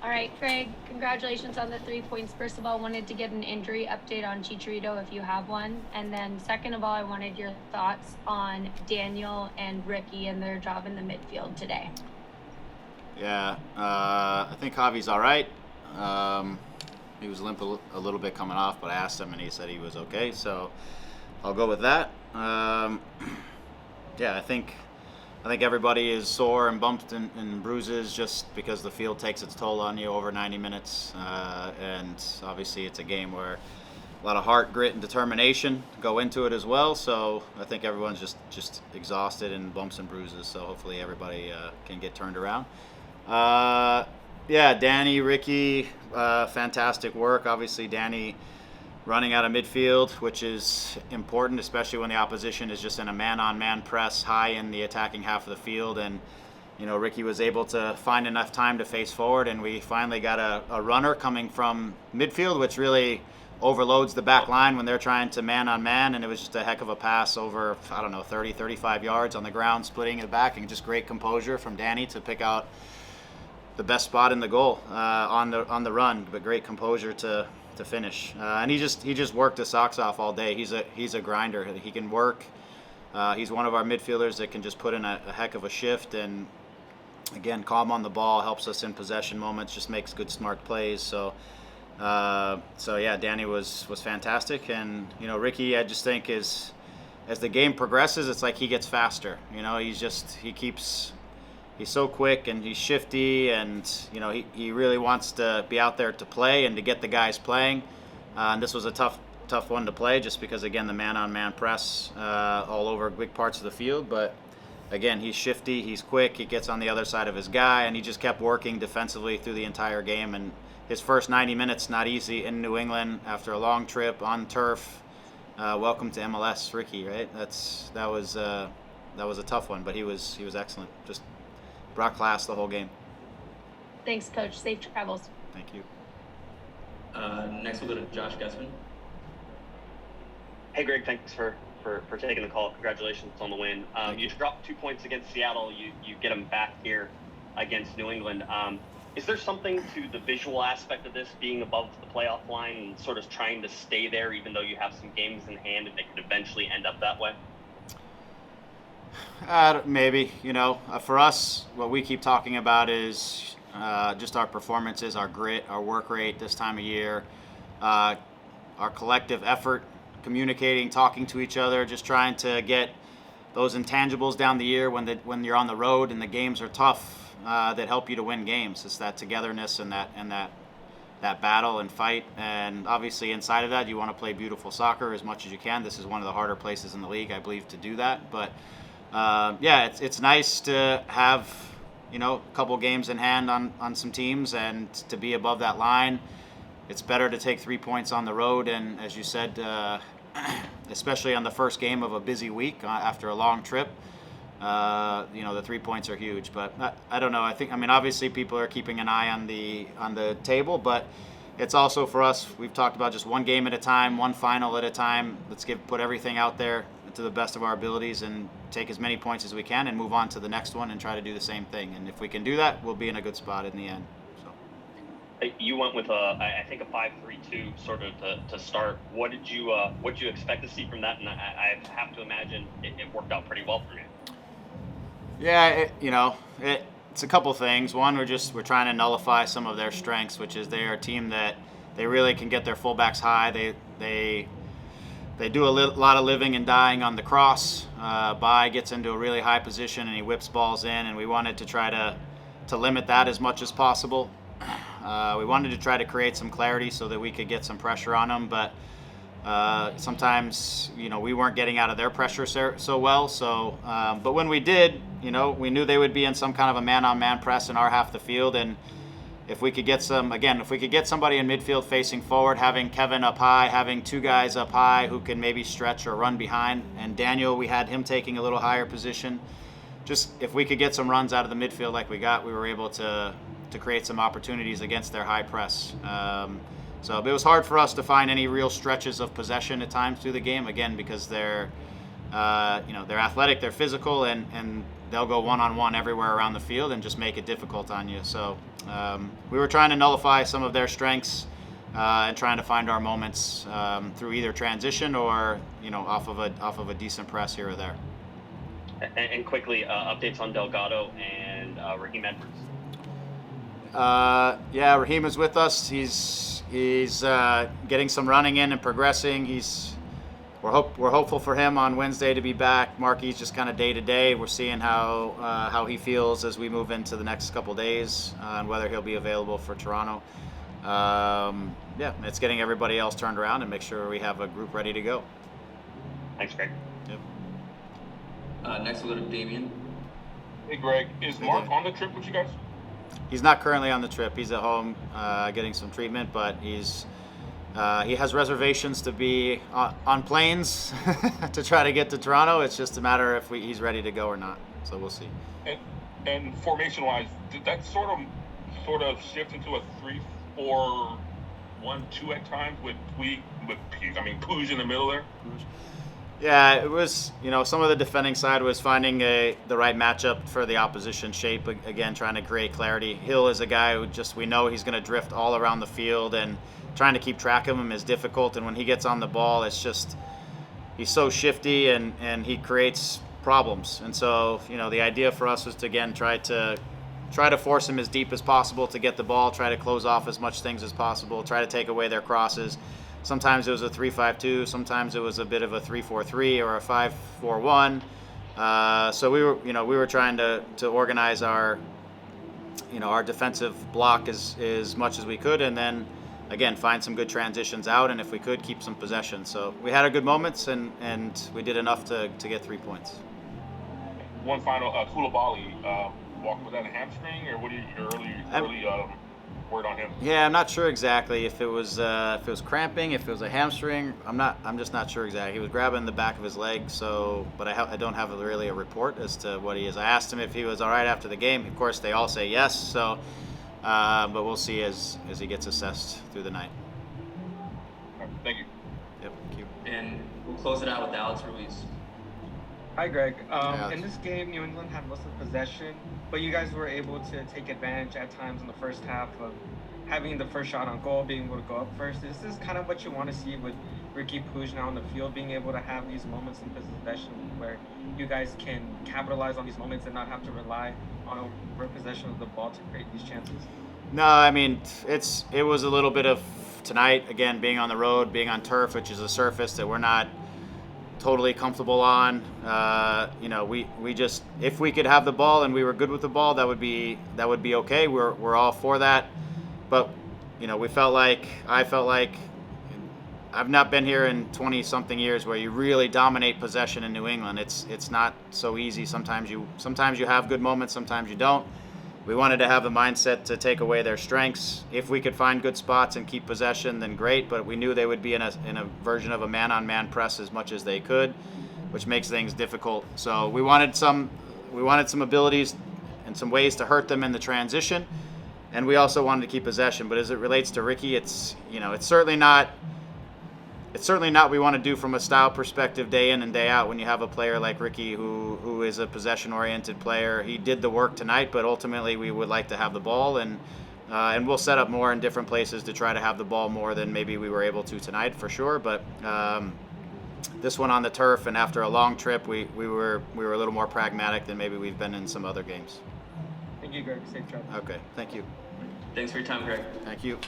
All right, Greg, congratulations on the 3 points. First of all, wanted to get an injury update on Chicharito if you have one. And then second of all, I wanted your thoughts on Daniel and Ricky and their job in the midfield today. Yeah, I think Javi's all right. He was limp a little bit coming off, but I asked him and he said he was okay, so I'll go with that. Yeah, I think everybody is sore and bumped and bruises just because the field takes its toll on you over 90 minutes, and obviously it's a game where a lot of heart, grit, and determination go into it as well. So I think everyone's just exhausted and bumps and bruises. So hopefully everybody can get turned around. Yeah, Danny, Ricky, fantastic work. Obviously, Danny running out of midfield, which is important, especially when the opposition is just in a man-on-man press high in the attacking half of the field. And, Ricky was able to find enough time to face forward, and we finally got a runner coming from midfield, which really overloads the back line when they're trying to man-on-man. And it was just a heck of a pass over, 30, 35 yards on the ground, splitting it back, and just great composure from Danny to pick out the best spot in the goal on the run, but great composure to finish. And he just worked his socks off all day. He's a grinder. He can work. He's one of our midfielders that can just put in a heck of a shift, and again, calm on the ball, helps us in possession moments, just makes good smart plays. So yeah, Danny was fantastic, and Ricky, I just think as the game progresses, it's like he gets faster. He's so quick and he's shifty, and he really wants to be out there to play and to get the guys playing. And this was a tough one to play, just because again the man-on-man press all over big parts of the field. But again, he's shifty, he's quick, he gets on the other side of his guy, and he just kept working defensively through the entire game. And his first 90 minutes not easy in New England after a long trip on turf. Welcome to MLS, Ricky. Right? That was a tough one, but he was excellent. Just brought class the whole game. Thanks, Coach. Safe travels. Thank you. Next, we'll go to Josh Gussman. Hey, Greg, thanks for taking the call. Congratulations on the win. You dropped 2 points against Seattle. You get them back here against New England. Is there something to the visual aspect of this, being above the playoff line and sort of trying to stay there, even though you have some games in hand and they could eventually end up that way? Maybe. For us, what we keep talking about is just our performances, our grit, our work rate this time of year, our collective effort, communicating, talking to each other, just trying to get those intangibles down the year when you're on the road and the games are tough, that help you to win games. It's that togetherness and that battle and fight. And obviously inside of that, you want to play beautiful soccer as much as you can. This is one of the harder places in the league, I believe, to do that. But yeah, it's nice to have a couple games in hand on some teams and to be above that line. It's better to take 3 points on the road, and as you said, especially on the first game of a busy week after a long trip, the 3 points are huge. But I don't know. Obviously people are keeping an eye on the table, but it's also for us. We've talked about just one game at a time, one final at a time. Let's put everything out there to the best of our abilities and take as many points as we can and move on to the next one and try to do the same thing. And if we can do that, we'll be in a good spot in the end. So you went with I think a 5-3-2 sort of to start. What did you expect to see from that? And I have to imagine it worked out pretty well for you. Yeah, it's a couple things. One, we're trying to nullify some of their strengths, which is they are a team that they really can get their fullbacks high. They do a lot of living and dying on the cross. Bai gets into a really high position and he whips balls in, and we wanted to try to limit that as much as possible. We wanted to try to create some clarity so that we could get some pressure on them, but sometimes we weren't getting out of their pressure so well. So, but when we did, we knew they would be in some kind of a man-on-man press in our half of the field, and if we could get somebody in midfield facing forward, having Kevin up high, having two guys up high who can maybe stretch or run behind, and Daniel, we had him taking a little higher position. Just if we could get some runs out of the midfield like we were able to create some opportunities against their high press. So it was hard for us to find any real stretches of possession at times through the game, again, because they're athletic, they're physical, and they'll go one-on-one everywhere around the field and just make it difficult on you. So we were trying to nullify some of their strengths and trying to find our moments through either transition or off of a decent press here or there. And quickly, updates on Delgado and Raheem Edwards. Yeah, Raheem is with us. He's getting some running in and progressing. We're hopeful for him on Wednesday to be back. Marky's just kind of day to day. We're seeing how he feels as we move into the next couple days and whether he'll be available for Toronto. Yeah, it's getting everybody else turned around and make sure we have a group ready to go. Thanks, Greg. Yep. Next we'll go to Damien. Hey, Greg. Is Mark on the trip with you guys? He's not currently on the trip. He's at home getting some treatment, but he has reservations to be on planes to try to get to Toronto. It's just a matter if he's ready to go or not. So we'll see. And formation-wise, did that sort of shift into a 3-4-1-2 at times with Puig in the middle there? Yeah, it was, some of the defending side was finding the right matchup for the opposition shape. Again, trying to create clarity. Hill is a guy who we know he's going to drift all around the field, and trying to keep track of him is difficult. And when he gets on the ball, it's just, he's so shifty and he creates problems. And so, the idea for us was to, again, try to force him as deep as possible to get the ball, try to close off as much things as possible, try to take away their crosses. Sometimes it was a 3-5-2. Sometimes it was a bit of a 3-4-3 or a 5-4-1. So we were trying to organize our defensive block as much as we could, and then again find some good transitions out, and if we could keep some possession. So we had our good moments, and we did enough to get 3 points. One final, Koulibaly, walking with that a hamstring, or what are your early word on him? Yeah, I'm not sure exactly if it was cramping, if it was a hamstring. I'm just not sure exactly. He was grabbing the back of his leg, but I don't have really a report as to what he is. I asked him if he was all right after the game. Of course, they all say yes. So, but we'll see as he gets assessed through the night. Right, thank you. Yep. Thank you. And we'll close it out with Alex Ruiz. Hi, Greg. Alex. In this game, New England had most of the possession, but you guys were able to take advantage at times in the first half of having the first shot on goal, being able to go up first. Is this kind of what you want to see with Ricky Puig now on the field, being able to have these moments in possession where you guys can capitalize on these moments and not have to rely on possession of the ball to create these chances? No, I mean, it was a little bit of tonight, again, being on the road, being on turf, which is a surface that we're not totally comfortable on. We just, if we could have the ball and we were good with the ball, that would be okay. We're all for that. But I felt like I've not been here in 20 something years where you really dominate possession in New England. It's not so easy. Sometimes you have good moments, sometimes you don't. We wanted to have the mindset to take away their strengths. If we could find good spots and keep possession, then great. But we knew they would be in a version of a man-on-man press as much as they could, which makes things difficult. So we wanted some abilities and some ways to hurt them in the transition, and we also wanted to keep possession. But as it relates to Ricky, it's certainly not. It's certainly not what we want to do from a style perspective day in and day out when you have a player like Ricky who is a possession-oriented player. He did the work tonight, but ultimately we would like to have the ball, and we'll set up more in different places to try to have the ball more than maybe we were able to tonight for sure. But this one on the turf and after a long trip, we were a little more pragmatic than maybe we've been in some other games. Thank you, Greg. Safe travel. Okay, thank you. Thanks for your time, Greg. Thank you.